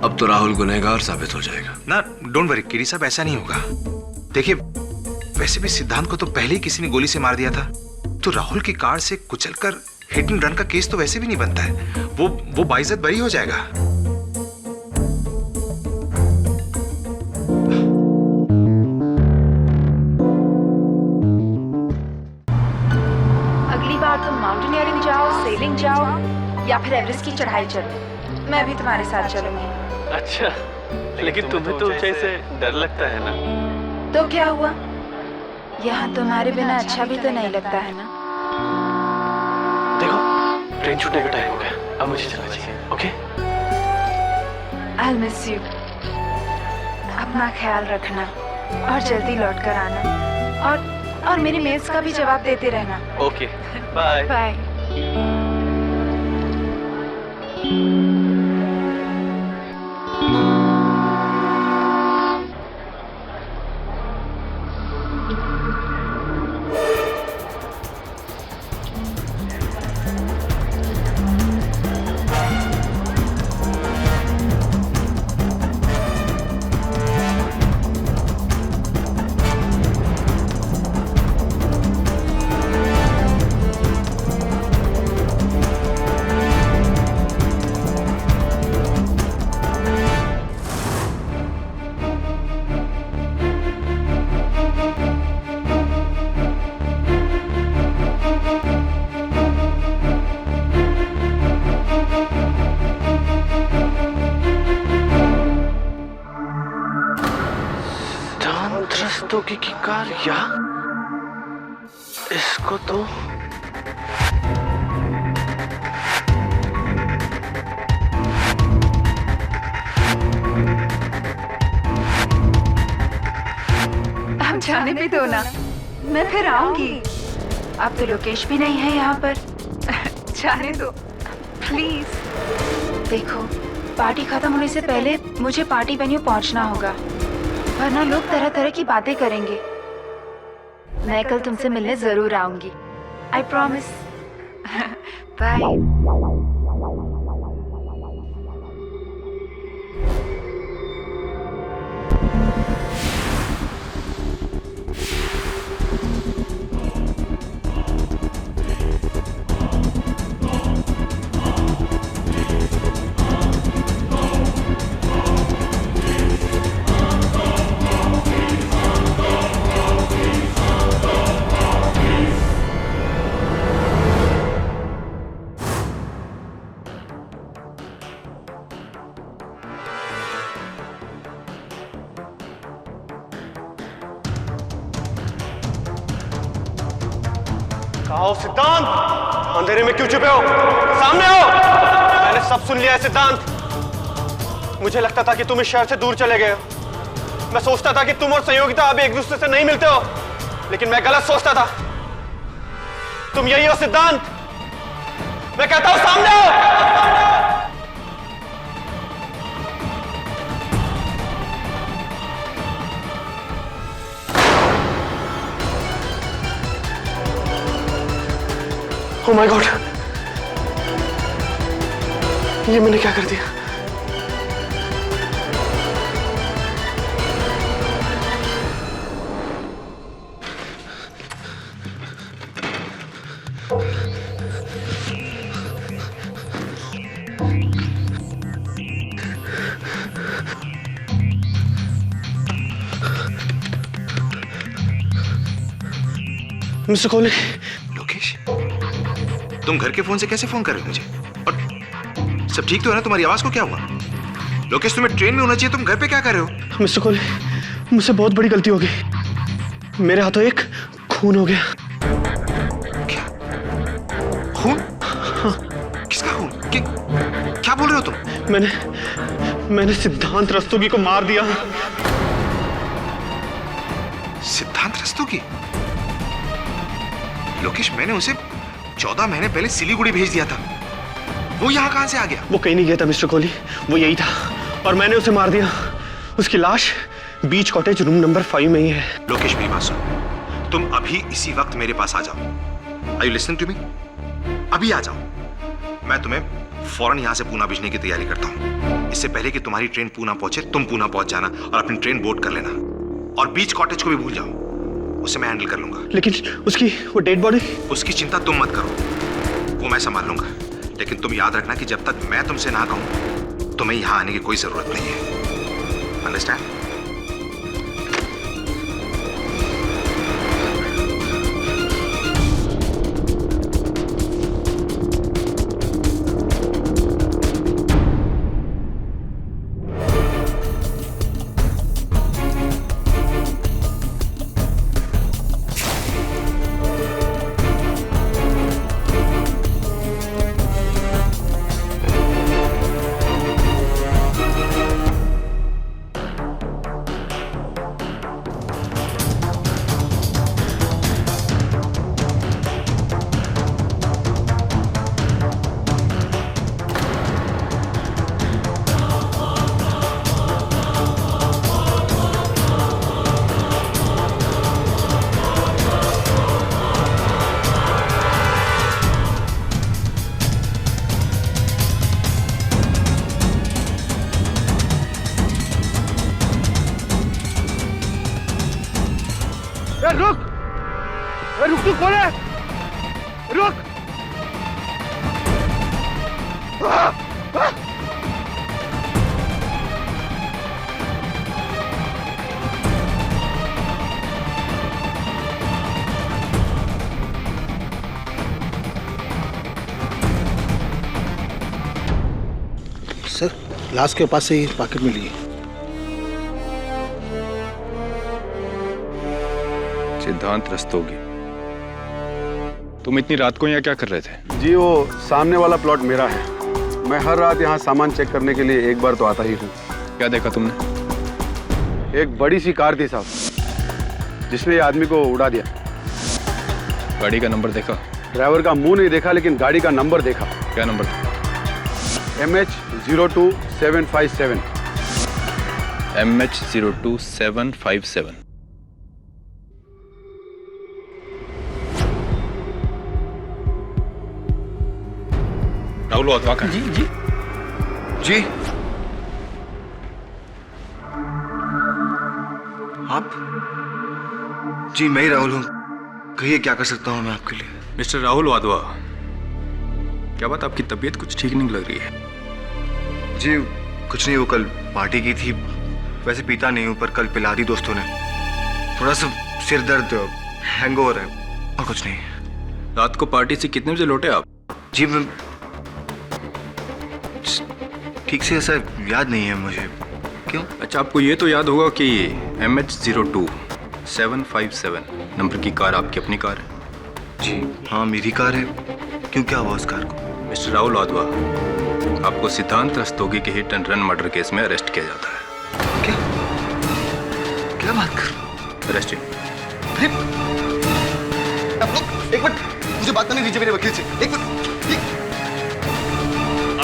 अब तो राहुल गुनहगार साबित हो जाएगा ना। डोंट वरी कीरी साहब, ऐसा नहीं होगा। देखिए, वैसे भी सिद्धांत को तो पहले ही किसी ने गोली से मार दिया था, तो राहुल की कार से कुचलकर हिट एंड रन का केस तो वैसे भी नहीं बनता है। वो बाइज्जत बरी हो जाएगा। अगली बार तुम माउंटेनियरिंग जाओ, सेलिंग जाओ या फिर एवरेस्ट की चढ़ाई चलो, मैं भी तुम्हारे साथ चलूंगी। अच्छा, लेकिन तुम्हें तो ऊंचाई से डर लगता है ना? तो क्या हुआ, यहाँ तुम्हारे बिना अच्छा भी तो नहीं लगता है ना? देखो, ट्रेन छूटने का टाइम हो गया, अब मुझे चलना चाहिए। ओके? I'll miss you। अपना ख्याल रखना और जल्दी लौट कर आना, और मेरे मेल्स का भी जवाब देते रहना। Okay, bye bye. रस्तोगी की कार या इसको तो अब जाने भी दो ना, मैं फिर आऊंगी। अब तो लोकेश भी नहीं है यहाँ पर। जाने दो प्लीज। देखो, पार्टी खत्म होने से पहले मुझे पार्टी वेन्यू पहुँचना होगा, वरना लोग तरह तरह की बातें करेंगे। मैं कल तुमसे मिलने जरूर आऊंगी, आई प्रॉमिस। बाय। आओ सिद्धांत, अंधेरे में क्यों छुपे हो? सामने आओ। मैंने सब सुन लिया है सिद्धांत। मुझे लगता था कि तुम इस शहर से दूर चले गए हो। मैं सोचता था कि तुम और संयोगिता अब एक दूसरे से नहीं मिलते हो, लेकिन मैं गलत सोचता था। तुम यही हो सिद्धांत। मैं कहता हूं सामने आओ। Oh my God! ये मैंने क्या कर दिया? मिस्टर कोहली। लोकेश, तुम घर के फोन से कैसे फोन कर रहे हो मुझे? और सब ठीक तो है ना? तुम्हारी आवाज को क्या हुआ? लोकेश, तुम्हें ट्रेन में होना चाहिए, तुम घर पे क्या कर रहे हो? मिस्टर कोहली, मुझसे बहुत बड़ी गलती हो गई। मेरे हाथों एक खून हो गया। क्या खून? हाँ। किसका खून? क्या बोल रहे हो तुम? मैंने सिद्धांत रस्तोगी को मार दिया। सिद्धांत रस्तोगी? लोकेश, मैंने उसे 14 महीने पहले सिलीगुड़ी भेज दिया था। वो यहाँ कहां से आ गया? वो कहीं नहीं गया था मिस्टर कोहली, वो यही था और मैंने उसे मार दिया। उसकी लाश बीच कॉटेज रूम नंबर 5 में ही है। लोकेश, मेरी बात सुनो, तुम अभी इसी वक्त मेरे पास आ जाओ। Are you listening to me? अभी आ जाओ। मैं तुम्हें फौरन यहाँ से पूना भेजने की तैयारी करता हूँ। इससे पहले कि तुम्हारी ट्रेन पूना पहुंचे तुम पूना पहुंच जाना और अपनी ट्रेन बोर्ड कर लेना। और बीच कॉटेज को भी भूल जाओ, उसे मैं हैंडल कर लूंगा। लेकिन उसकी वो डेड बॉडी? उसकी चिंता तुम मत करो, वो मैं संभाल लूंगा। लेकिन तुम याद रखना कि जब तक मैं तुमसे ना कहूं तुम्हें यहां आने की कोई जरूरत नहीं है। अंडरस्टैंड? रुक! रुक, तू कौन है? रुक! सर, लाश के पास से ही पॉकेट मिली है। सिद्धांत रस्तोगी, तुम इतनी रात को यहाँ क्या कर रहे थे? जी वो सामने वाला प्लॉट मेरा है। मैं हर रात यहाँ सामान चेक करने के लिए एक बार तो आता ही हूँ। क्या देखा तुमने? एक बड़ी सी कार थी साहब, जिसने ये आदमी को उड़ा दिया। गाड़ी का नंबर देखा? ड्राइवर का मुंह नहीं देखा, लेकिन गाड़ी का नंबर देखा। क्या नंबर था? MH02757। MH02757। राहुल वाधवा का? जी। जी आप? जी मैं ही राहुल हूँ। कहिए क्या कर सकता हूँ मैं आपके लिए? मिस्टर राहुल वाधवा, क्या बात, आपकी तबीयत कुछ ठीक नहीं लग रही है? जी कुछ नहीं, वो कल पार्टी की थी। वैसे पीता नहीं हूँ पर कल पिला दी दोस्तों ने। थोड़ा सा सिर दर्द, हैंगओवर है और कुछ नहीं। रात को पार्टी से कितने बजे लौटे आप? जी मैं ठीक से ऐसा याद नहीं है मुझे। क्यों? अच्छा, आपको ये तो याद होगा कि MH02757 नंबर की कार आपकी अपनी कार है? जी हाँ मेरी कार है। क्यों, क्या हुआ उस कार को? मिस्टर राहुल वाधवा, आपको सिद्धांत रस्तोगी के hit and run murder case में अरेस्ट किया जाता है। क्या क्या बात कर? अरेस्ट। एक मिनट, मुझे बात करने दीजिए मेरे वकील से। एक मिनट।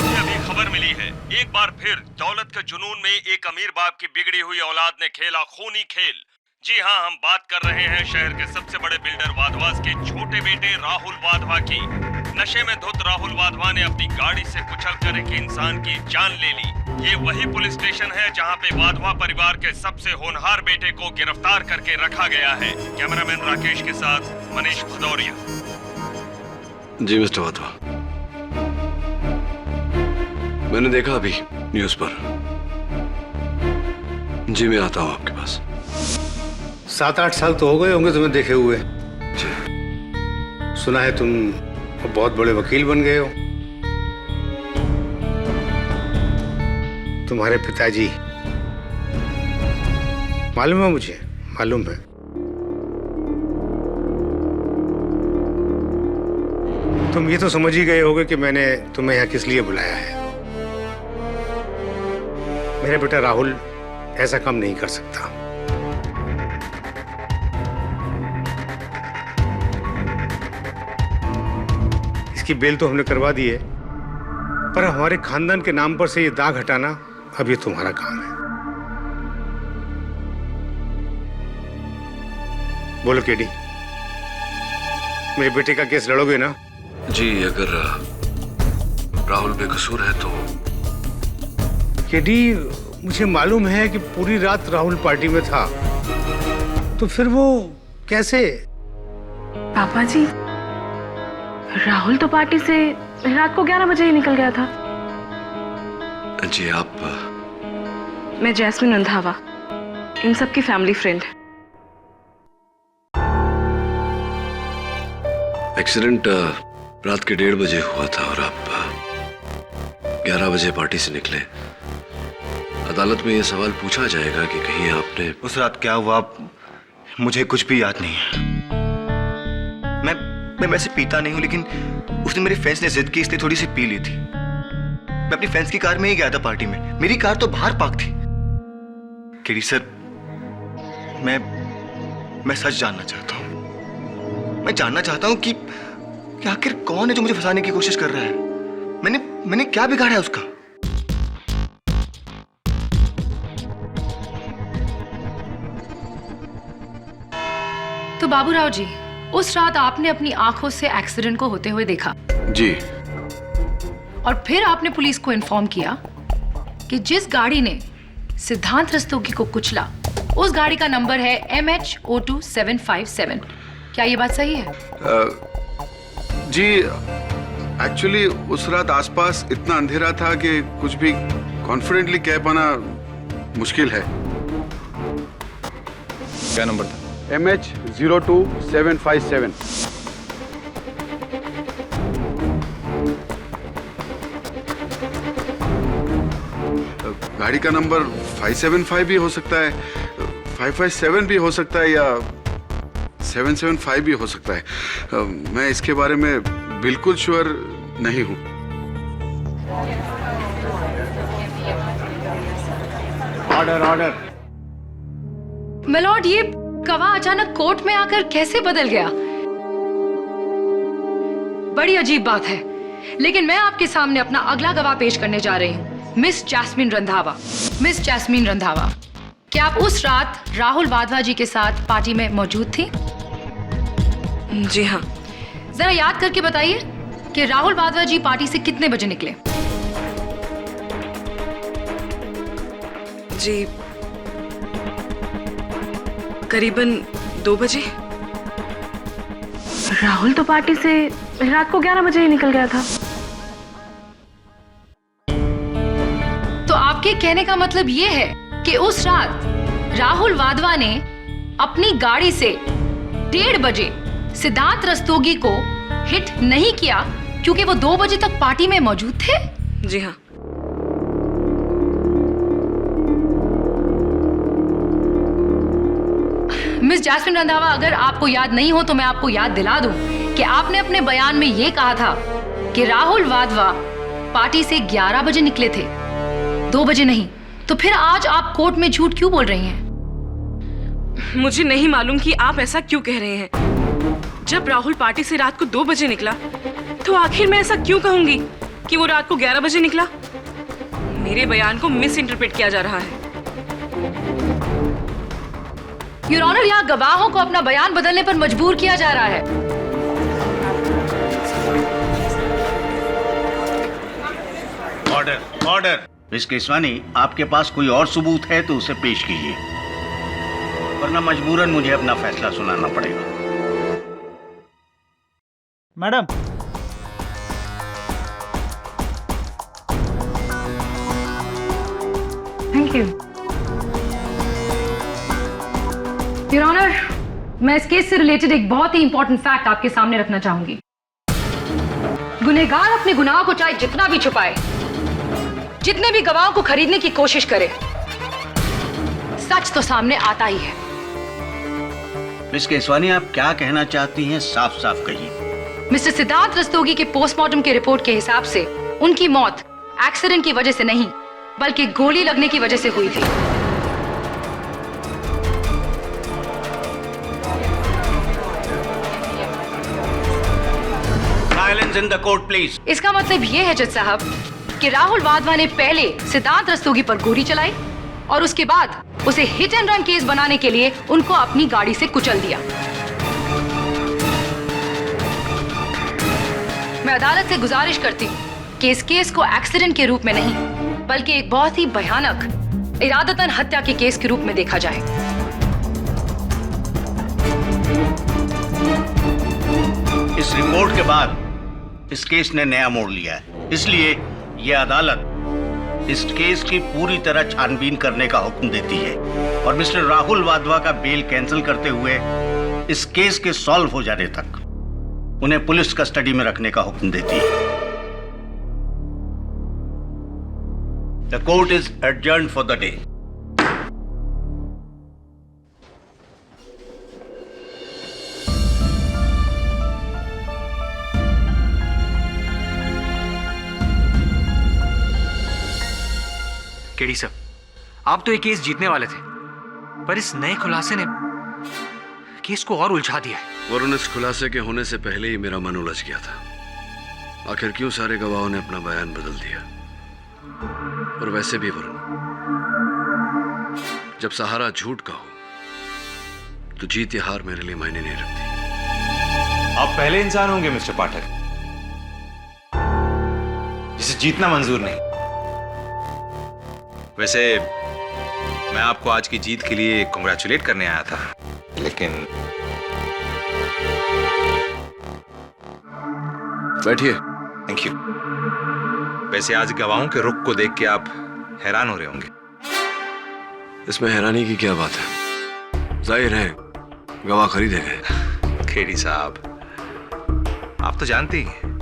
अभी खबर मिली है, एक बार फिर दौलत के जुनून में एक अमीर बाप की बिगड़ी हुई औलाद ने खेला खूनी खेल। जी हां, हम बात कर रहे हैं शहर के सबसे बड़े बिल्डर वाधवास के छोटे बेटे राहुल वाधवा की। नशे में धुत राहुल वाधवा ने अपनी गाड़ी से कुचलकर एक इंसान की जान ले ली। ये वही पुलिस स्टेशन है जहां पे वाधवा परिवार के सबसे होनहार बेटे को गिरफ्तार करके रखा गया है। कैमरामैन राकेश के साथ मनीष भदौरिया। जी मिस्टर वाधवा, मैंने देखा अभी न्यूज पर। जी मैं आता हूँ आपके पास। 7-8 साल तो हो गए होंगे तुम्हें देखे हुए। जी सुना है तुम बहुत बड़े वकील बन गए हो। तुम्हारे पिताजी, मालूम है मुझे, मालूम है। तुम ये तो समझ ही गए होगे कि मैंने तुम्हें यहाँ किस लिए बुलाया है। मेरा बेटा राहुल ऐसा काम नहीं कर सकता। इसकी बेल तो हमने करवा दी है, पर हमारे खानदान के नाम पर से ये दाग हटाना अब ये तुम्हारा काम है। बोलो केडी, मेरे बेटे का केस लड़ोगे ना? जी अगर राहुल बेकसूर है तो केडी, मुझे मालूम है कि पूरी रात राहुल पार्टी में था, तो फिर वो कैसे? पापा जी, राहुल तो पार्टी से रात को 11 बजे ही निकल गया था। जी आप? मैं जैस्मिन रंधावा, इन सब की फैमिली फ्रेंड। एक्सीडेंट रात के 1:30 बजे हुआ था और आप 11 बजे पार्टी से निकले। अदालत में यह सवाल पूछा जाएगा कि कहीं आपने उस रात क्या हुआ मुझे कुछ भी याद नहीं है। मैं वैसे पीता नहीं हूं, लेकिन उस दिन मेरे फ्रेंड्स ने जिद की, इसलिए थोड़ी सी पी ली थी। मैं अपनी फ्रेंड्स की कार में ही गया था पार्टी में। मेरी कार तो बाहर पार्क थी। केडी सर, मैं सच जानना चाहता हूं। मैं जानना चाहता हूं कि आखिर कौन है जो मुझे फंसाने की कोशिश कर रहा है। मैंने क्या बिगाड़ा है उसका? तो बाबूराव जी, उस रात आपने अपनी आंखों से एक्सीडेंट को होते हुए देखा? जी। और फिर आपने पुलिस को इन्फॉर्म किया कि जिस गाड़ी ने सिद्धांत रस्तोगी को कुचला, उस गाड़ी का नंबर है MH02757। क्या ये बात सही है? जी, एक्चुअली उस रात आसपास इतना अंधेरा था कि कुछ भी कॉन्फिडेंटली कह पाना मुश्किल है। क्या नंबर था? MH02757। गाड़ी का नंबर 575 भी हो सकता है, 557 भी हो सकता है, या 775 भी हो सकता है। मैं इसके बारे में बिल्कुल श्योर नहीं हूं। ऑर्डर। मिलॉर्ड, ये गवाह अचानक कोर्ट में आकर कैसे बदल गया? बड़ी अजीब बात है। लेकिन मैं आपके सामने अपना अगला गवाह पेश करने जा रही हूँ, miss Jasmine Randhawa. Miss Jasmine Randhawa, क्या आप उस रात राहुल वाधवा जी के साथ पार्टी में मौजूद थी? जी हाँ। जरा याद करके बताइए कि राहुल वाधवा जी पार्टी से कितने बजे निकले? जी, करीबन 2 बजे। राहुल तो पार्टी से रात को 11 बजे ही निकल गया था। तो आपके कहने का मतलब ये है कि उस रात राहुल वाधवा ने अपनी गाड़ी से 1:30 बजे सिद्धांत रस्तोगी को हिट नहीं किया क्योंकि वो 2 बजे तक पार्टी में मौजूद थे? जी हाँ। मिस जैस्मिन रंधावा, अगर आपको याद नहीं हो तो मैं आपको याद दिला दूं कि आपने अपने बयान में ये कहा था कि राहुल वाधवा पार्टी से 11 बजे निकले थे, 2 बजे नहीं। तो फिर आज आप कोर्ट में झूठ क्यों बोल रही हैं? मुझे नहीं मालूम कि आप ऐसा क्यों कह रहे हैं। जब राहुल पार्टी से रात को 2 बजे निकला, तो आखिर मैं ऐसा क्यों कहूंगी कि वो रात को 11 बजे निकला? मेरे बयान को मिस इंटरप्रेट किया जा रहा है। योर ऑनर, यहाँ गवाहों को अपना बयान बदलने पर मजबूर किया जा रहा है। ऑर्डर। मिस केसवानी, आपके पास कोई और सबूत है तो उसे पेश कीजिए, वरना मजबूरन मुझे अपना फैसला सुनाना पड़ेगा। Madam, thank you. Your honour, मैं इस केस से रिलेटेड एक बहुत ही इंपॉर्टेंट फैक्ट आपके सामने रखना चाहूंगी। गुनहगार अपने गुनाहों को चाहे जितना भी छुपाए, जितने भी गवाहों को खरीदने की कोशिश करे, सच तो सामने आता ही है। मिस केसवानी, आप क्या कहना चाहती हैं, साफ साफ कहिए। मिस्टर सिद्धांत रस्तोगी के पोस्टमार्टम के रिपोर्ट के हिसाब से उनकी मौत एक्सीडेंट की वजह से नहीं, बल्कि गोली लगने की वजह से हुई थी। Silence in the court please. इसका मतलब यह है जज साहब कि राहुल वाधवा ने पहले सिद्धांत रस्तोगी पर गोली चलाई और उसके बाद उसे हिट एंड रन केस बनाने के लिए उनको अपनी गाड़ी से कुचल दिया। मैं अदालत से गुजारिश करती हूँ कि इस केस को एक्सीडेंट के रूप में नहीं, बल्कि एक बहुत ही भयानक इरादतन हत्या के केस के रूप में देखा जाए। इस रिपोर्ट के बाद इस केस ने नया मोड़ लिया है, इसलिए यह अदालत इस केस की पूरी तरह छानबीन करने का हुक्म देती है और मिस्टर राहुल वाधवा का बेल कैंसिल करते हुए इस केस के सॉल्व हो जाने तक उन्हें पुलिस कस्टडी में रखने का हुक्म देती है। The court is adjourned for the day. KD sir, आप तो ये केस जीतने वाले थे, पर इस नए खुलासे ने केस को और उलझा दिया है। वरुण, इस खुलासे के होने से पहले ही मेरा मन उलझ गया था। आखिर क्यों सारे गवाहों ने अपना बयान बदल दिया? और वैसे भी वरुण, जब सहारा झूठ का हो तो जीत या हार मेरे लिए मायने नहीं रखती। आप पहले इंसान होंगे मिस्टर पाठक जिसे जीतना मंजूर नहीं। वैसे मैं आपको आज की जीत के लिए कांग्रेचुलेट करने आया था, लेकिन बैठिए। Thank you. वैसे आज गवाहों के रुख को देख के आप हैरान हो रहे होंगे। इसमें हैरानी की क्या बात है? जाहिर है गवाह खरीदे गए। खेड़ी साहब, आप तो जानते ही हैं,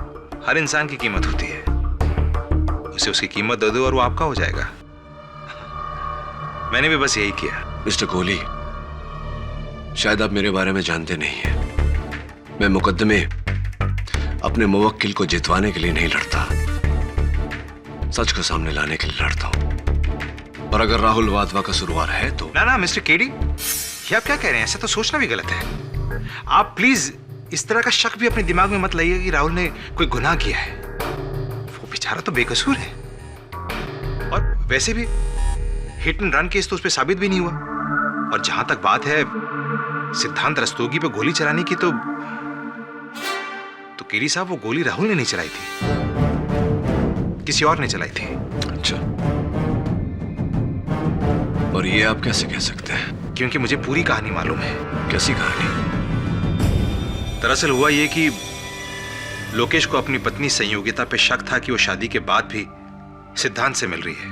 हर इंसान की कीमत होती है। उसे उसकी कीमत दे दो और वो आपका हो जाएगा। मैंने भी बस यही किया। मिस्टर कोहली, शायद आप मेरे बारे में जानते नहीं हैं। मैं मुकदमे अपने मुवक्किल को जितवाने के लिए नहीं लड़ता, सच को सामने लाने के लिए लड़ता हूं। और अगर राहुल वाधवा का कसूरवार है तो ना मिस्टर केडी, ये आप क्या कह रहे हैं? ऐसा तो सोचना भी गलत है। आप प्लीज इस तरह का शक भी अपने दिमाग में मत लाइए कि राहुल ने कोई गुनाह किया है। वो बेचारा तो बेकसूर है, और वैसे भी हिट एंड रन केस तो उस पर साबित भी नहीं हुआ। और जहां तक बात है सिद्धांत रस्तोगी पे गोली चलाने की, तो केडी साहब, वो गोली राहुल ने नहीं चलाई थी, किसी और ने चलाई थी। अच्छा, और ये आप कैसे कह सकते हैं? क्योंकि मुझे पूरी कहानी मालूम है। कैसी कहानी? दरअसल हुआ ये कि लोकेश को अपनी पत्नी संयोगिता पे शक था कि वो शादी के बाद भी सिद्धांत से मिल रही है।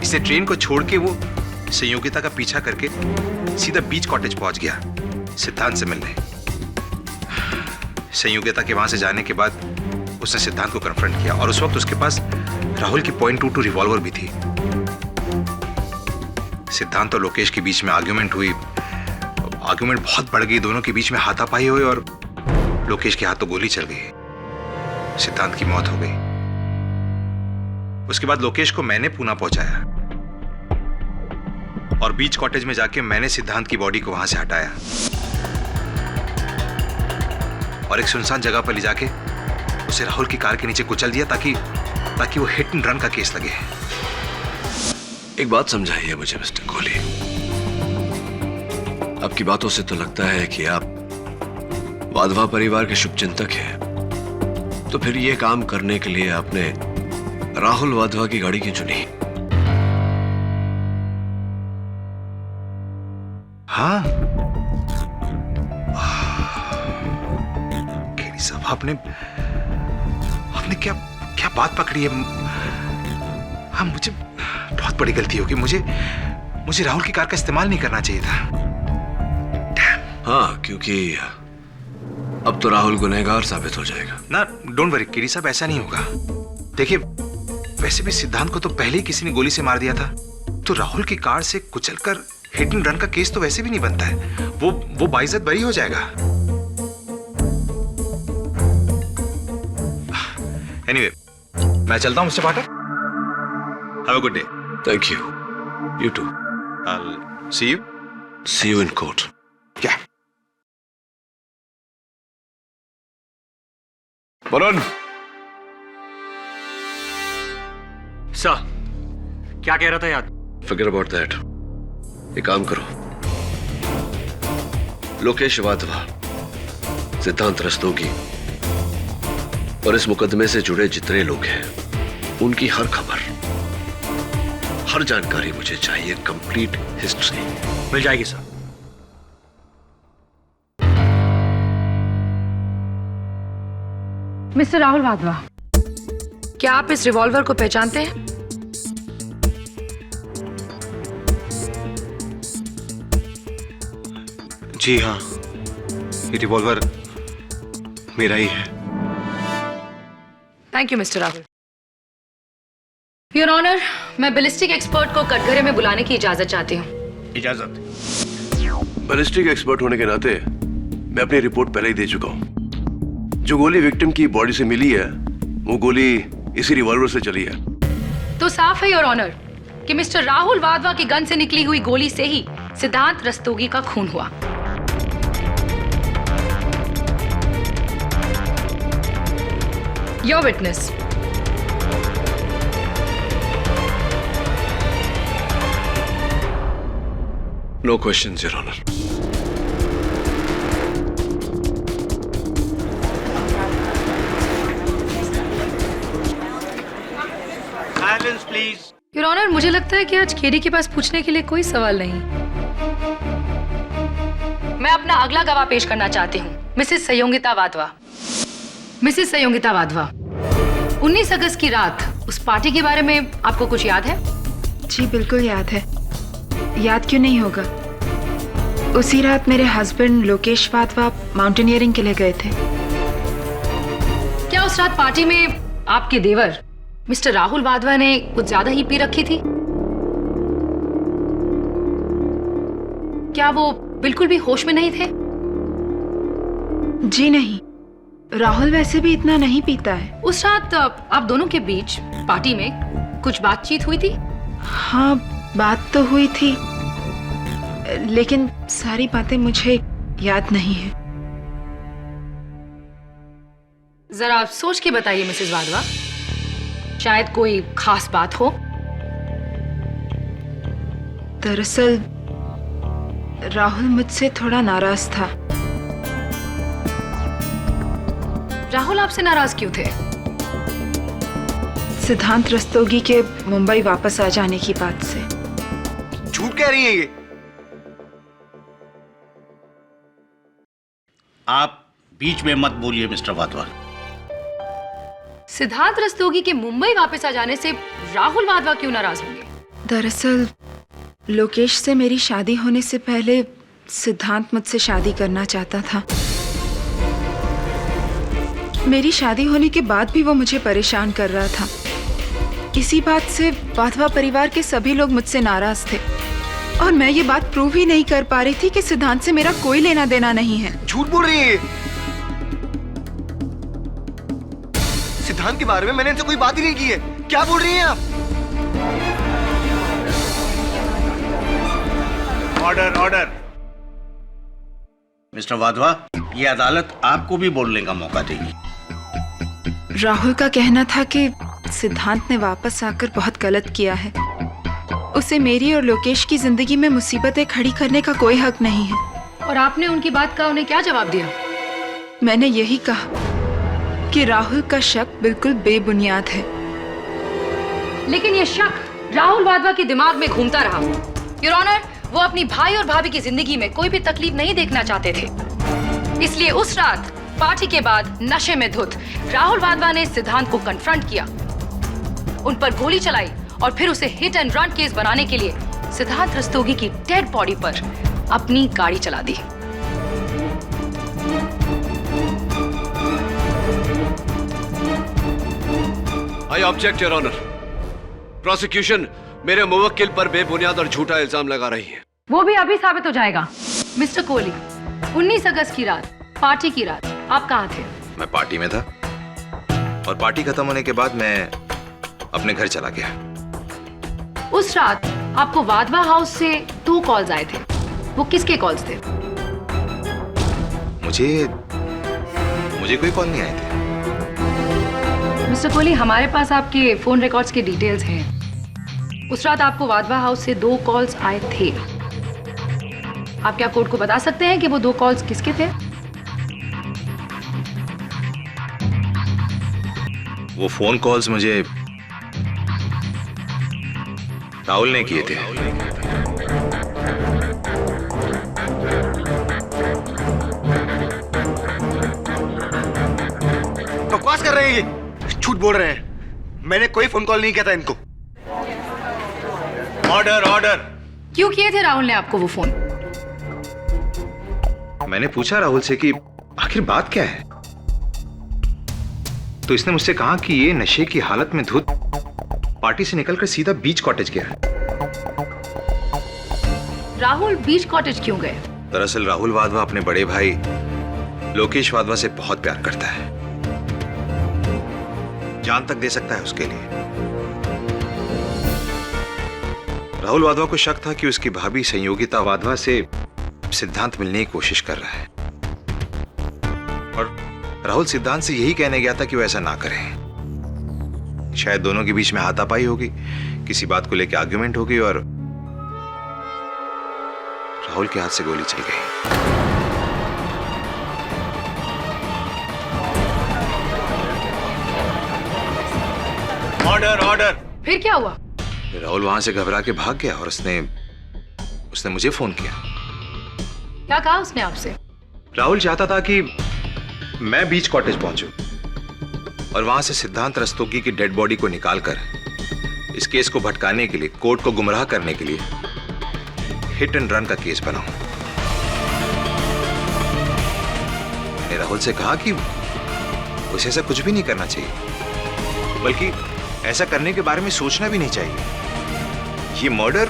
इसलिए ट्रेन को छोड़ के वो संयोगिता का पीछा करके सीधा बीच कॉटेज पहुंच गया सिद्धांत से मिलने। संयोगिता के वहां से जाने के बाद उसने सिद्धांत को कन्फ्रंट किया, और उस वक्त उसके पास राहुल की .22 रिवॉल्वर भी थी। सिद्धांत और लोकेश के बीच में आर्ग्यूमेंट हुई। आर्ग्यूमेंट बहुत बढ़ गई, दोनों के बीच में हाथापाई हुई और लोकेश के हाथों गोली चल गई। सिद्धांत की मौत हो गई। उसके बाद लोकेश को मैंने पूना पहुंचाया और बीच कॉटेज में जाके मैंने सिद्धांत की बॉडी को वहां से हटाया और एक सुनसान जगह पर ले जाके उसे राहुल की कार के नीचे कुचल दिया ताकि वो हिट एंड रन का केस लगे। एक बात समझाइए मुझे मिस्टर कोहली, आपकी बातों से तो लगता है कि आप वाधवा परिवार के शुभचिंतक हैं। तो फिर ये काम करने के लिए आपने राहुल वाधवा की गाड़ी क्यों चुनी? हाँ, केडी साहब, आपने क्या बात पकड़ी है? हाँ, मुझे बहुत बड़ी गलती होगी। मुझे राहुल की कार का इस्तेमाल नहीं करना चाहिए था। हाँ, क्योंकि अब तो राहुल गुनहगार साबित हो जाएगा ना। डोंट वरी केडी साहब, ऐसा नहीं होगा। देखिए, वैसे भी सिद्धांत को तो पहले ही किसी ने गोली से मार दिया था, तो राहुल की कार से कुचलकर हिट एंड रन का केस तो वैसे भी नहीं बनता है। वो बाइज्जत बरी हो जाएगा। एनीवे, मैं चलता हूं mister Pathak. Have a good day. Thank you. You too. I'll see you. See you in court. क्या? वरुण। सर, क्या कह रहा था यार? Forget about that. एक काम करो, लोकेश वाधवा, सिद्धांत रस्तोगी और इस मुकदमे से जुड़े जितने लोग हैं, उनकी हर खबर हर जानकारी मुझे चाहिए, कंप्लीट हिस्ट्री। मिल जाएगी सर। मिस्टर राहुल वाधवा, क्या आप इस रिवॉल्वर को पहचानते हैं? जी हाँ, ये रिवॉल्वर मेरा ही है। Thank you mister Rahul. Your honour, मैं बैलिस्टिक एक्सपर्ट को कटघरे में बुलाने की इजाजत चाहती हूँ। इजाजत। बैलिस्टिक एक्सपर्ट होने के नाते मैं अपनी रिपोर्ट पहले ही दे चुका हूँ। जो गोली विक्टिम की बॉडी से मिली है वो गोली इसी रिवॉल्वर से चली है। तो साफ है योर ऑनर कि मिस्टर राहुल वाधवा की गन से निकली हुई गोली से ही सिद्धांत रस्तोगी का खून हुआ। Your witness. No questions your honour. Silence please. Your honour, मुझे लगता है कि आज केडी के पास पूछने के लिए कोई सवाल नहीं। मैं अपना अगला गवाह पेश करना चाहती हूँ, मिसेस संयोगिता वाधवा। मिसेस संयोगिता वाधवा, 19 अगस्त की रात उस पार्टी के बारे में आपको कुछ याद है? जी बिल्कुल याद है। याद क्यों नहीं होगा? उसी रात मेरे हस्बैंड लोकेश वाधवा माउंटेनियरिंग के लिए गए थे। क्या उस रात पार्टी में आपके देवर मिस्टर राहुल वाधवा ने कुछ ज्यादा ही पी रखी थी? क्या वो बिल्कुल भी होश में नहीं थे? जी नहीं, राहुल वैसे भी इतना नहीं पीता है। उस रात आप दोनों के बीच पार्टी में कुछ बातचीत हुई थी? हाँ, बात तो हुई थी, लेकिन सारी बातें मुझे याद नहीं है। जरा आप सोच के बताइए मिसेस वाधवा, शायद कोई खास बात हो। दरअसल राहुल मुझसे थोड़ा नाराज था। राहुल आपसे नाराज क्यों थे? सिद्धांत रस्तोगी के मुंबई वापस आ जाने की बात से। झूठ कह रही है ये। आप बीच में मत बोलिए मिस्टर वाधवा। सिद्धांत रस्तोगी के मुंबई वापस आ जाने से राहुल वाधवा क्यों नाराज होंगे? दरअसल लोकेश से मेरी शादी होने से पहले सिद्धांत मुझसे शादी करना चाहता था। मेरी शादी होने के बाद भी वो मुझे परेशान कर रहा था। इसी बात से वाधवा परिवार के सभी लोग मुझसे नाराज थे और मैं ये बात प्रूव ही नहीं कर पा रही थी कि सिद्धांत से मेरा कोई लेना देना नहीं है। झूठ बोल रही है। सिद्धांत के बारे में मैंने इनसे कोई बात ही नहीं की है। क्या बोल रही हैं आप? Order order. मिस्टर वाधवा, ये अदालत आपको भी बोलने का मौका देगी। राहुल का कहना था कि सिद्धांत ने वापस आकर बहुत गलत किया है। उसे मेरी और लोकेश की जिंदगी में मुसीबतें खड़ी करने का कोई हक नहीं है। और आपने उनकी बात का उन्हें क्या जवाब दिया? मैंने यही कहा कि राहुल का शक बिल्कुल बेबुनियाद है। लेकिन ये शक राहुल वाधवा के दिमाग में घूमता रहा। योर ऑनर, वो अपनी भाई और भाभी की जिंदगी में कोई भी तकलीफ नहीं देखना चाहते थे। इसलिए उस रात पार्टी के बाद नशे में धुत राहुल वाधवा ने सिद्धांत को कन्फ्रंट किया, उन पर गोली चलाई और फिर उसे हिट एंड रन केस बनाने के लिए सिद्धांत रस्तोगी की डेड बॉडी पर अपनी गाड़ी चला दी। I object your honour. Prosecution मेरे मुवक्किल पर बेबुनियाद और झूठा इल्जाम लगा रही है। वो भी अभी साबित हो जाएगा। मिस्टर कोहली, 19 अगस्त की रात, पार्टी की रात, आप कहाँ थे? मैं पार्टी में था और पार्टी खत्म होने के बाद मैं अपने घर चला गया। उस रात आपको वाधवा हाउस से 2 कॉल्स आए थे। वो किसके कॉल्स थे? मुझे कोई कॉल नहीं आए थे। मिस्टर कोहली, हमारे पास आपके फोन रिकॉर्ड्स के डिटेल्स हैं। उस रात आपको वाधवा हाउस से 2 कॉल्स आए थे। आप क्या कोर्ट को बता सकते हैं कि वो 2 कॉल्स किसके थे? वो फोन कॉल्स मुझे राहुल ने किए थे। बकवास कर रहे हैं ये, झूठ बोल रहे हैं। मैंने कोई फोन कॉल नहीं किया था इनको। Order order. क्यों किए थे राहुल ने आपको वो फोन? मैंने पूछा राहुल से कि आखिर बात क्या है, तो इसने मुझसे कहा कि ये नशे की हालत में धुत पार्टी से निकलकर सीधा बीच कॉटेज गया। राहुल बीच कॉटेज क्यों गए? दरअसल राहुल वाधवा अपने बड़े भाई लोकेश वाधवा से बहुत प्यार करता है, जान तक दे सकता है उसके लिए। राहुल वाधवा को शक था कि उसकी भाभी संयोगिता वाधवा से सिद्धांत मिलने की कोशिश कर रहा है, और राहुल सिद्धांत से यही कहने गया था कि वो ऐसा ना करे। शायद दोनों के बीच में हाथापाई होगी, किसी बात को लेकर आर्गुमेंट होगी, और राहुल के हाथ से गोली चल गई। Order order. फिर क्या हुआ? राहुल वहां से घबरा के भाग गया और उसने मुझे फोन किया। क्या कहा उसने आपसे? राहुल चाहता था कि मैं बीच कॉटेज पहुंचूं और वहां से सिद्धांत रस्तोगी की डेड बॉडी को निकालकर इस केस को भटकाने के लिए, कोर्ट को गुमराह करने के लिए हिट एंड रन का केस बनाऊं। मैंने राहुल से कहा कि उसे ऐसा कुछ भी नहीं करना चाहिए, बल्कि ऐसा करने के बारे में सोचना भी नहीं चाहिए। ये मर्डर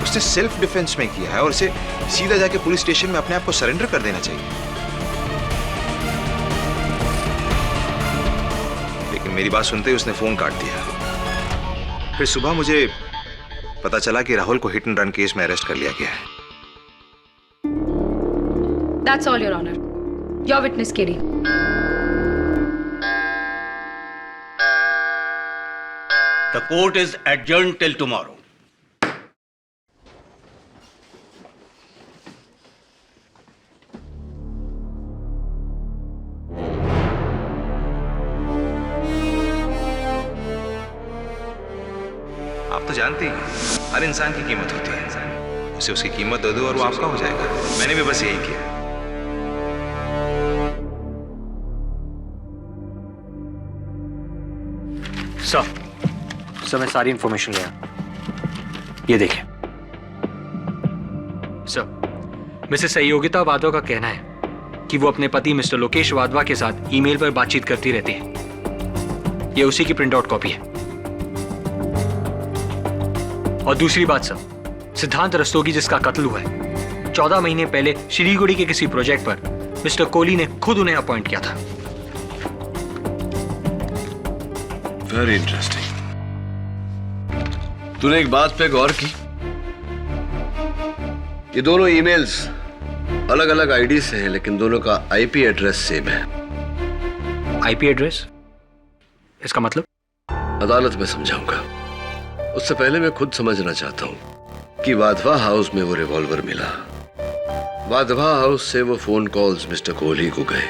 उसने सेल्फ डिफेंस में किया है और उसे सीधा जाके पुलिस स्टेशन में अपने आप को सरेंडर कर देना चाहिए। लेकिन मेरी बात सुनते ही उसने फोन काट दिया। फिर सुबह मुझे पता चला कि राहुल को हिट एंड रन केस में अरेस्ट कर लिया गया है। That's all, Your Honor. Your witness, Katie. The court is adjourned till tomorrow. आप तो जानते ही हैं, हर इंसान की कीमत होती है। उसे उसकी कीमत दे दो और वो आपका हो जाएगा। मैंने भी बस यही किया। सर मैं सारी इंफॉर्मेशन ले आया। ये देखिए सर, मिसेस संयोगिता वाधवा का कहना है कि वो अपने पति मिस्टर लोकेश वाधवा के साथ ईमेल पर बातचीत करती रहती है। ये उसी की प्रिंट आउट कॉपी है। और दूसरी बात सर, सिद्धांत रस्तोगी जिसका कत्ल हुआ है, 14 महीने पहले शिलीगुड़ी के किसी प्रोजेक्ट पर मिस्टर कोहली ने खुद उन्हें अपॉइंट किया था। Very interesting. तूने एक बात पे गौर की? ये दोनों ईमेल्स अलग अलग आईडी से हैं, लेकिन दोनों का आईपी एड्रेस सेम है। IP address? इसका मतलब? अदालत में समझाऊंगा। उससे पहले मैं खुद समझना चाहता हूं कि वाधवा हाउस में वो रिवॉल्वर मिला, वाधवा हाउस से वो फोन कॉल्स मिस्टर कोहली को गए,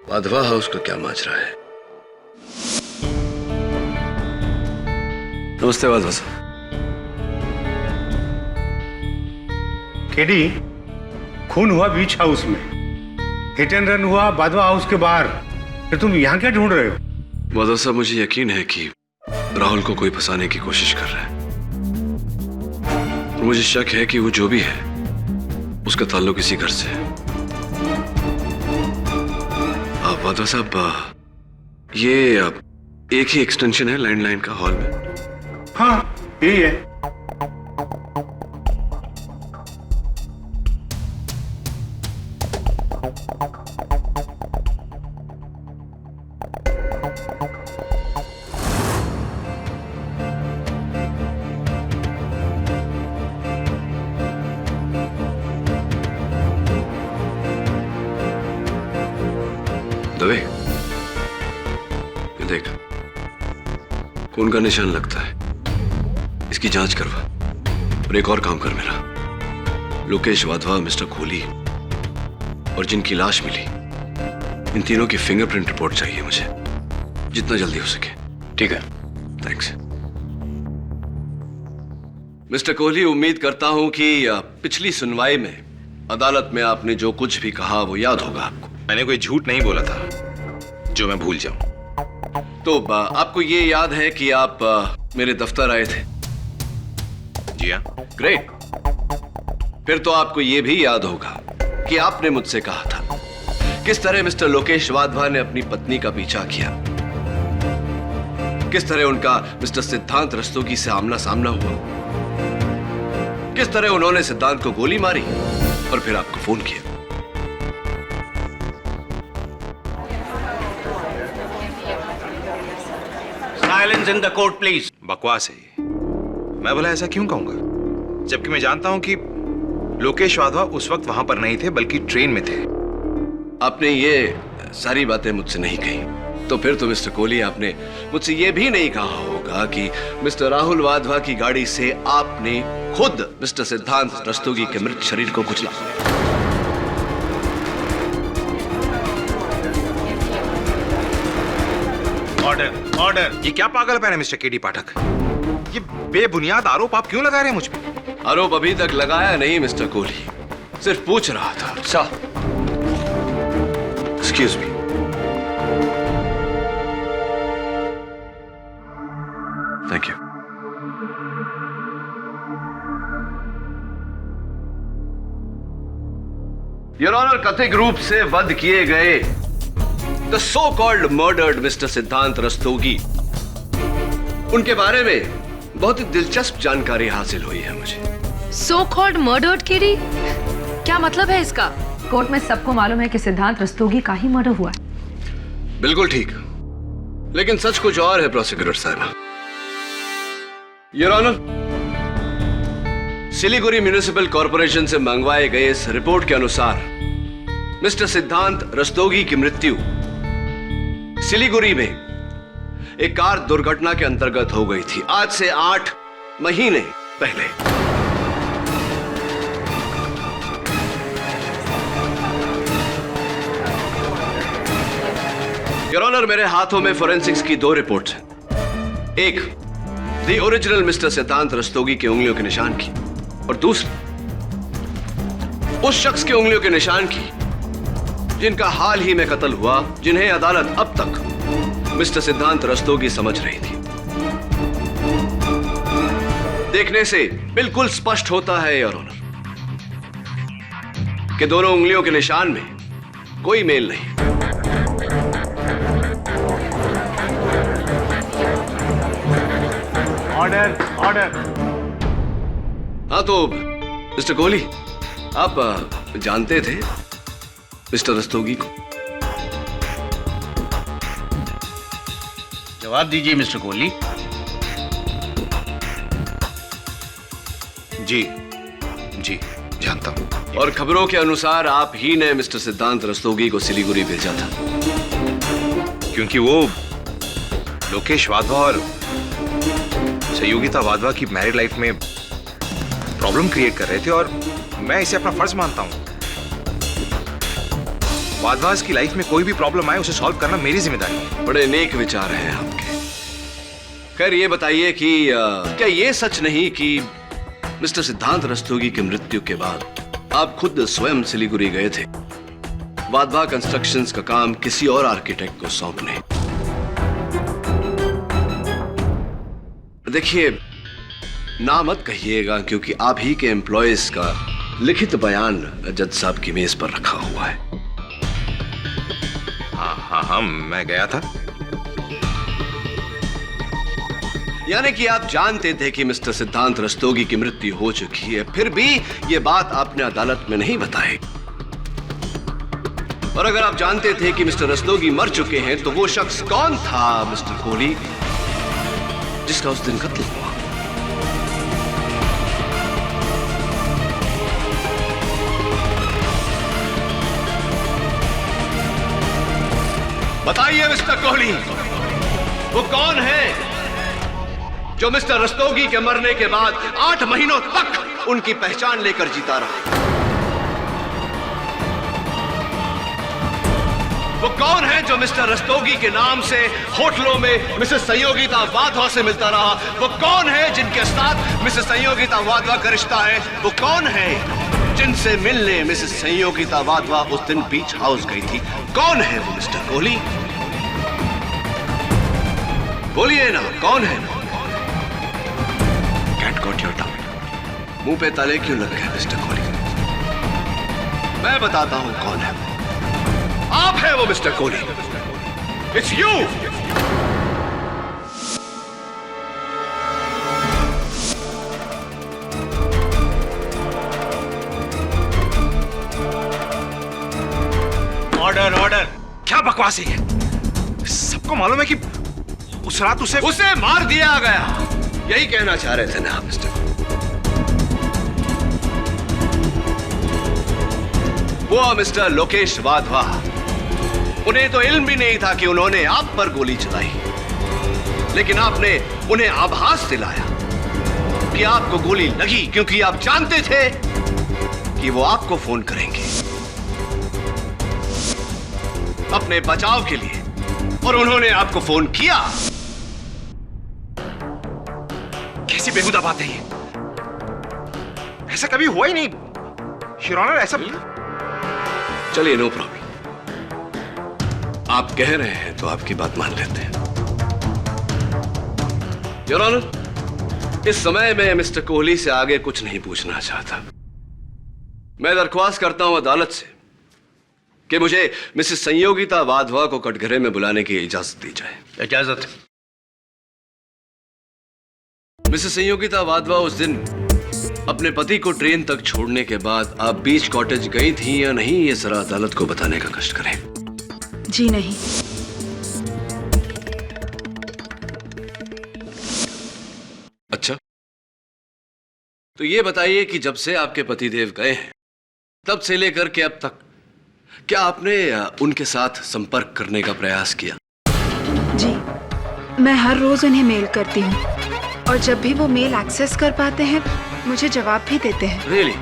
वाधवा हाउस का क्या माजरा है? नमस्ते वाधवा साहब। केडी, खून हुआ बीच हाउस में, हिट एंड रन हुआ वाधवा हाउस के बाहर, फिर तुम यहाँ क्या ढूंढ रहे हो? वाधवा साहब, मुझे यकीन है कि राहुल को कोई फंसाने की कोशिश कर रहा है। और मुझे शक है कि वो जो भी है उसका ताल्लुक इसी घर से है। वाधवा साहब, ये एक ही एक्सटेंशन है लैंडलाइन का हॉल में? हाँ, यही है। दवे, ये देख, खून का निशान लगता है। इसकी जांच करवा और एक और काम कर मेरा। लोकेश वाधवा, मिस्टर कोहली और जिनकी लाश मिली, इन तीनों की फिंगरप्रिंट रिपोर्ट चाहिए मुझे, जितना जल्दी हो सके। ठीक है। थैंक्स। मिस्टर कोहली, उम्मीद करता हूं कि पिछली सुनवाई में अदालत में आपने जो कुछ भी कहा वो याद होगा आपको। मैंने कोई झूठ नहीं बोला था जो मैं भूल जाऊं। तो आपको ये याद है कि आप मेरे दफ्तर आए थे? जी हाँ। ग्रेट। फिर तो आपको ये भी याद होगा कि आपने मुझसे कहा था किस तरह मिस्टर लोकेश वाधवा ने अपनी पत्नी का पीछा किया, किस तरह उनका मिस्टर सिद्धांत रस्तोगी से आमना सामना हुआ, किस तरह उन्होंने सिद्धांत को गोली मारी और फिर आपको फोन किया। Silence in the court please. बकवास है ये। मैं भला ऐसा क्यों कहूंगा, जबकि मैं जानता हूं कि लोकेश वाधवा उस वक्त वहां पर नहीं थे बल्कि ट्रेन में थे। आपने ये सारी बातें मुझसे नहीं कही, तो फिर तो मिस्टर कोहली आपने मुझसे ये भी नहीं कहा होगा कि मिस्टर राहुल वाधवा की गाड़ी से आपने खुद मिस्टर सिद्धांत रस्तोगी के मृत शरीर को कुचला। Order order. ये क्या पागलपन है मिस्टर केडी पाठक? ये बेबुनियाद आरोप आप क्यों लगा रहे हैं मुझ पे? आरोप अभी तक लगाया नहीं मिस्टर कोहली, सिर्फ पूछ रहा था। Sir, excuse me. Thank you. Your honour, कथित रूप से वध किए गए the so called murdered mister Siddhant Rastogi, उनके बारे में बहुत ही दिलचस्प जानकारी हासिल हुई है मुझे। सो कॉल्ड मर्डर्ड केडी? क्या मतलब है इसका? कोर्ट में सबको मालूम है कि सिद्धांत रस्तोगी का ही मर्डर हुआ है। बिल्कुल ठीक, लेकिन सच कुछ और है प्रोसिक्यूटर साहब। Your honour, Siliguri municipal corporation से मंगवाए गए इस रिपोर्ट के अनुसार मिस्टर सिद्धांत रस्तोगी की मृत्यु सिलीगुड़ी में एक कार दुर्घटना के अंतर्गत हो गई थी, आज से 8 महीने पहले। योर ऑनर, मेरे हाथों में फोरेंसिक्स की 2 रिपोर्ट्स हैं। एक the original mister Siddhant Rastogi की उंगलियों के निशान की, और दूसरी उस शख्स के उंगलियों के निशान की जिनका हाल ही में कत्ल हुआ, जिन्हें अदालत अब तक मिस्टर सिद्धांत रस्तोगी समझ रही थी। देखने से बिल्कुल स्पष्ट होता है योर ऑनर कि दोनों उंगलियों के निशान में कोई मेल नहीं। Order order. हाँ तो मिस्टर कोहली, आप जानते थे मिस्टर रस्तोगी को? जवाब दीजिए मिस्टर कोहली। जी जी जानता हूं। और खबरों के अनुसार आप ही ने मिस्टर सिद्धांत रस्तोगी को सिलीगुड़ी भेजा था, क्योंकि वो लोकेश वाधवा और सहयोगिता वाधवा की मैरिड लाइफ में प्रॉब्लम क्रिएट कर रहे थे, और मैं इसे अपना फर्ज मानता हूं। वाधवास की लाइफ में कोई भी प्रॉब्लम आए उसे सॉल्व करना मेरी जिम्मेदारी है। बड़े नेक विचार हैं आपके। खैर ये बताइए कि क्या ये सच नहीं कि मिस्टर सिद्धांत रस्तोगी की मृत्यु के बाद आप खुद स्वयं सिलीगुड़ी गए थे वाधवा कंस्ट्रक्शंस का काम किसी और आर्किटेक्ट को सौंपने? देखिए, ना मत कहिएगा, क्योंकि आप ही के एम्प्लॉयज का लिखित बयान जज साहब की मेज पर रखा हुआ है। हाँ, मैं गया था। यानी कि आप जानते थे कि मिस्टर सिद्धांत रस्तोगी की मृत्यु हो चुकी है, फिर भी यह बात आपने अदालत में नहीं बताई। और अगर आप जानते थे कि मिस्टर रस्तोगी मर चुके हैं, तो वो शख्स कौन था मिस्टर कोहली जिसका उस दिन कत्ल हुआ? बताइए मिस्टर कोहली, वो कौन है जो मिस्टर रस्तोगी के मरने के बाद 8 महीनों तक उनकी पहचान लेकर जीता रहा? वो कौन है जो मिस्टर रस्तोगी के नाम से होटलों में मिसेस संयोगिता वाधवा से मिलता रहा? वो कौन है जिनके साथ मिसेस संयोगिता वाधवा का रिश्ता है? वो कौन है जिनसे मिलने मिसेस संयोगिता वाधवा उस दिन बीच हाउस गई थी? कौन है वो मिस्टर कोहली? बोलिए ना, कौन है? Cat got your tongue. मुंह पे ताले क्यों लग गए मिस्टर कोहली? मैं बताता हूं कौन है। आप है वो mister Kohli. It's you. Order order. क्या बकवास है ये? सबको मालूम है कि उस रात उसे मार दिया गया। यही कहना चाह रहे थे ना आप मिस्टर? वो मिस्टर लोकेश वाधवा, उन्हें तो इल्म भी नहीं था कि उन्होंने आप पर गोली चलाई, लेकिन आपने उन्हें आभास दिलाया कि आपको गोली लगी, क्योंकि आप जानते थे कि वो आपको फोन करेंगे अपने बचाव के लिए, और उन्होंने आपको फोन किया। कैसी बेहुदा बात है ये? ऐसा कभी हुआ ही नहीं योर ऑनर। ऐसा चलिए, नो प्रॉब्लम। आप कह रहे हैं तो आपकी बात मान लेते हैं। योर ऑनर, इस समय मैं मिस्टर कोहली से आगे कुछ नहीं पूछना चाहता। मैं दरख्वास्त करता हूं अदालत से कि मुझे मिसेस संयोगिता वाधवा को कटघरे में बुलाने की इजाजत दी जाए। इजाजत। मिसेस संयोगिता वाधवा उस दिन अपने पति को ट्रेन तक छोड़ने के बाद आप बीच कॉटेज गई थी या नहीं, ये जरा अदालत को बताने का कष्ट करें। जी नहीं। अच्छा, तो ये बताइए कि जब से आपके पतिदेव गए हैं तब से लेकर के अब तक क्या आपने उनके साथ संपर्क करने का प्रयास किया? जी, मैं हर रोज उन्हें मेल करती हूँ, और जब भी वो मेल एक्सेस कर पाते हैं मुझे जवाब भी देते हैं। रियली?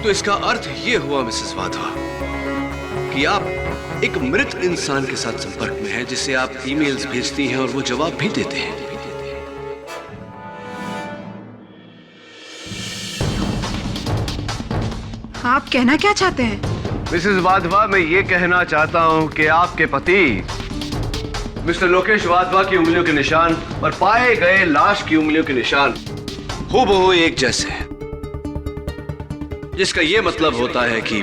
तो इसका अर्थ ये हुआ मिसेस वाधवा कि आप एक मृत इंसान के साथ संपर्क में हैं, जिसे आप ईमेल्स भेजती हैं और वो जवाब भी देते हैं। आप कहना क्या चाहते हैं? मिसेस वाधवा, मैं ये कहना चाहता हूं कि आपके पति मिस्टर लोकेश वाधवा की उंगलियों के निशान और पाए गए लाश की उंगलियों के निशान हूबहू एक जैसे हैं, जिसका यह मतलब होता है कि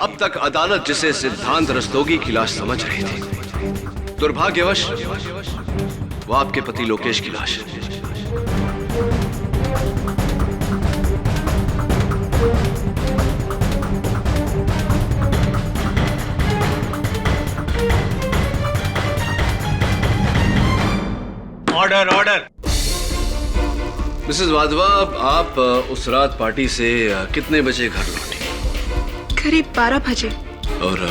अब तक अदालत जिसे सिद्धांत रस्तोगी की लाश समझ रही थी, दुर्भाग्यवश वो आपके पति लोकेश की लाश है। Order order. मिसेस वाधवा, आप उस रात पार्टी से कितने बजे घर लौटी? करीब 12 बजे। और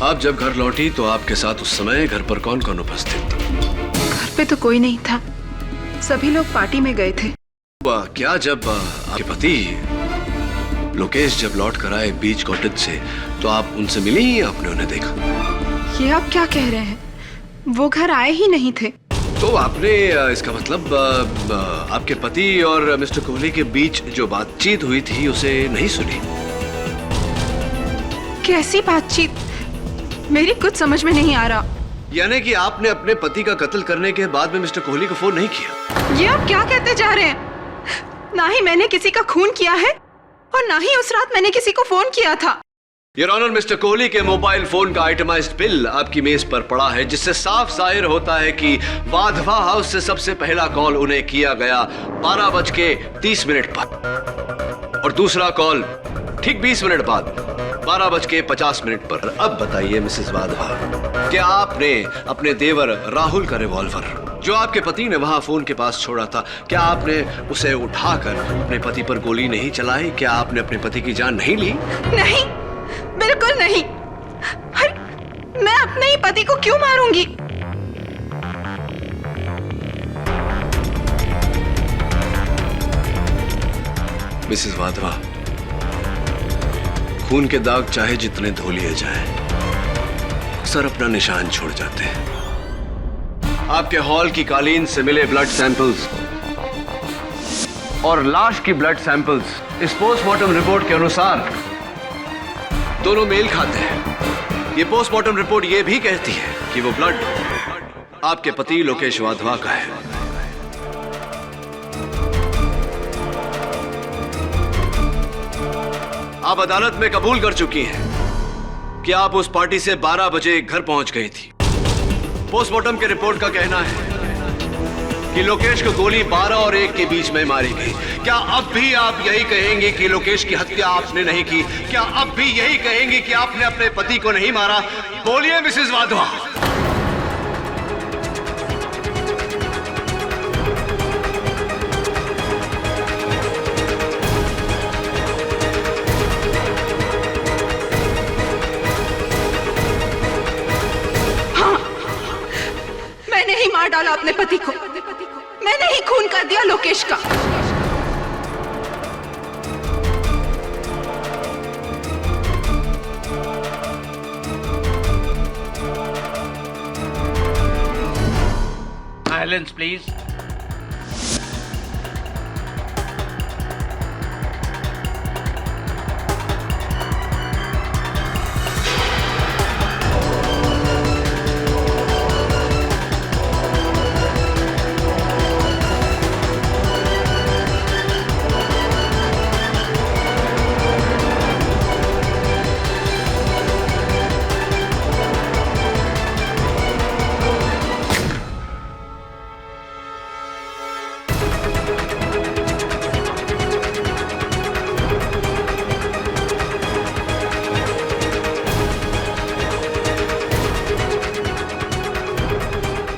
आप जब घर लौटी तो आपके साथ उस समय घर पर कौन कौन उपस्थित था? घर पे तो कोई नहीं था, सभी लोग पार्टी में गए थे। क्या जब आपके पति लोकेश जब लौट कर आए बीच कॉटेज से तो आप उनसे मिली या आपने उन्हें देखा? ये आप क्या कह रहे हैं? वो घर आए ही नहीं थे। तो आपने इसका मतलब आपके पति और मिस्टर कोहली के बीच जो बातचीत हुई थी उसे नहीं सुनी? कैसी बातचीत? मेरी कुछ समझ में नहीं आ रहा। यानी कि आपने अपने पति का कत्ल करने के बाद में मिस्टर कोहली को फोन नहीं किया? ये आप क्या कहते जा रहे हैं? ना ही मैंने किसी का खून किया है और ना ही उस रात मैंने किसी को फोन किया था। योर ऑनर, मिस्टर कोहली के मोबाइल फोन का आइटमाइज्ड बिल आपकी मेज पर पड़ा है, जिससे साफ जाहिर होता है कि वाधवा हाउस से सबसे पहला कॉल उन्हें किया गया 12:30 पर और दूसरा कॉल ठीक 20 मिनट बाद 12:50 पर। अब बताइए मिसेस वाधवा, क्या आपने अपने देवर राहुल का रिवॉल्वर जो आपके पति ने वहां फोन के पास छोड़ा था, क्या आपने उसे उठाकर अपने पति पर गोली नहीं चलाई? क्या आपने अपने पति की जान नहीं ली? नहीं, बिल्कुल नहीं। मैं अपने ही पति को क्यों मारूंगी? मिसेस वाधवा, खून के दाग चाहे जितने धो लिए जाएं, अक्सर अपना निशान छोड़ जाते हैं। आपके हॉल की कालीन से मिले ब्लड सैंपल्स और लाश की ब्लड सैंपल्स इस पोस्टमार्टम रिपोर्ट के अनुसार दोनों मेल खाते हैं। ये पोस्टमार्टम रिपोर्ट ये भी कहती है कि वो ब्लड आपके पति लोकेश वाधवा का है। आप अदालत में कबूल कर चुकी हैं कि आप उस पार्टी से 12 बजे घर पहुंच गई थी। पोस्टमार्टम के रिपोर्ट का कहना है कि लोकेश को गोली 12 और 1 के बीच में मारी गई। क्या अब भी आप यही कहेंगे कि लोकेश की हत्या आपने नहीं की? क्या अब भी यही कहेंगे कि आपने अपने पति को नहीं मारा? बोलिए मिसेस वाधवा। मैंने ही मार डाला अपने पति को, मैंने ही खून कर दिया लोकेश का। Silence please.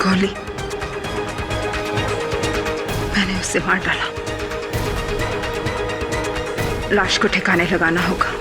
गोली मैंने उससे मार डाला। लाश को ठिकाने लगाना होगा।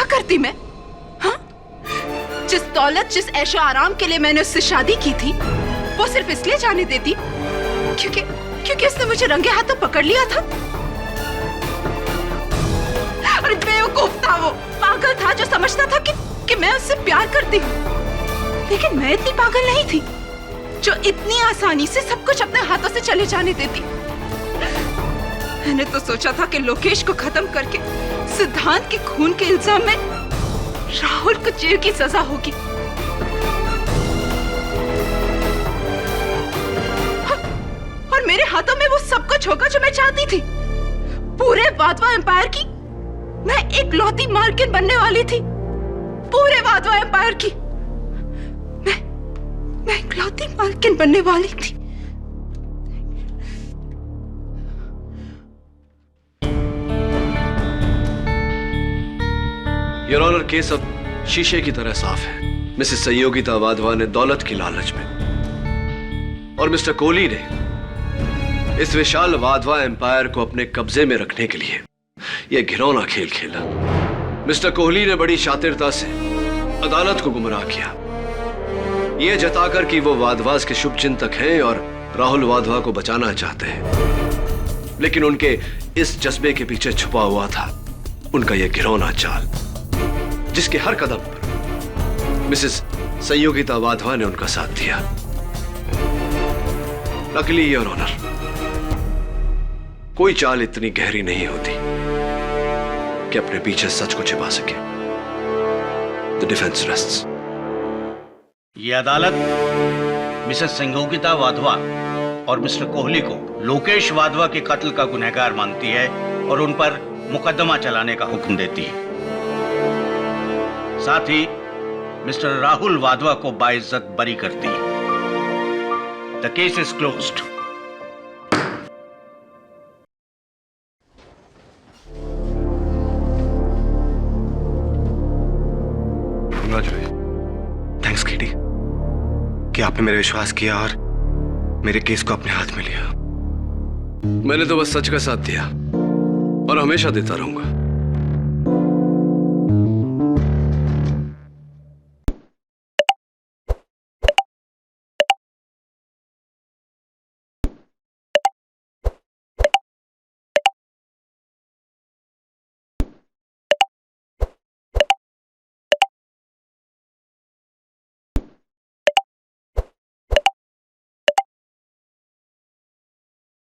करती मैं? हाँ? जिस दौलत, जिस ऐशो आराम के लिए मैंने उससे शादी की थी, वो सिर्फ इसलिए जाने देती क्योंकि उसने मुझे रंगे हाथों पकड़ लिया था। अरे बेवकूफ था वो, पागल था जो समझता था कि मैं उससे प्यार करती हूँ। लेकिन मैं इतनी पागल नहीं थी जो इतनी आसानी से सब कुछ अपने हाथों से चले जाने देती। मैंने तो सोचा था कि लोकेश को खत्म करके सिद्धांत के खून के इल्जाम में राहुल को जेल की सजा होगी। और मेरे हाथों में वो सब कुछ होगा जो मैं चाहती थी। पूरे वाधवा एम्पायर की मैं एक लौती मालकिन बनने वाली थी। पूरे वाधवा एम्पायर की मैं एक लौती मालकिन बनने वाली थी। योर ऑनर, केस अब शीशे की तरह साफ है। मिसेस संयोगिता वाधवा ने दौलत की लालच में और मिस्टर कोहली ने इस विशाल वाधवा एम्पायर को अपने कब्जे में रखने के लिए यह घिनौना खेल खेला। मिस्टर कोहली ने बड़ी शातिरता से अदालत को गुमराह किया, यह जताकर कि वो वाधवास के शुभ चिंतक हैं और राहुल वाधवा को बचाना चाहते हैं। लेकिन उनके इस जज्बे के पीछे छुपा हुआ था उनका यह घिनौना चाल, जिसके हर कदम पर मिसेस संयोगिता वाधवा ने उनका साथ दिया। लकीली योर ऑनर, कोई चाल इतनी गहरी नहीं होती कि अपने पीछे सच को छिपा सके। The defence rests. यह अदालत मिसेस संयोगिता वाधवा और मिस्टर कोहली को लोकेश वाधवा के कत्ल का गुनहगार मानती है और उन पर मुकदमा चलाने का हुक्म देती है। साथ ही मिस्टर राहुल वाधवा को बाइज्जत बरी करती है। The case is closed. कि आपने मेरा विश्वास किया और मेरे केस को अपने हाथ में लिया। मैंने तो बस सच का साथ दिया और हमेशा देता रहूंगा।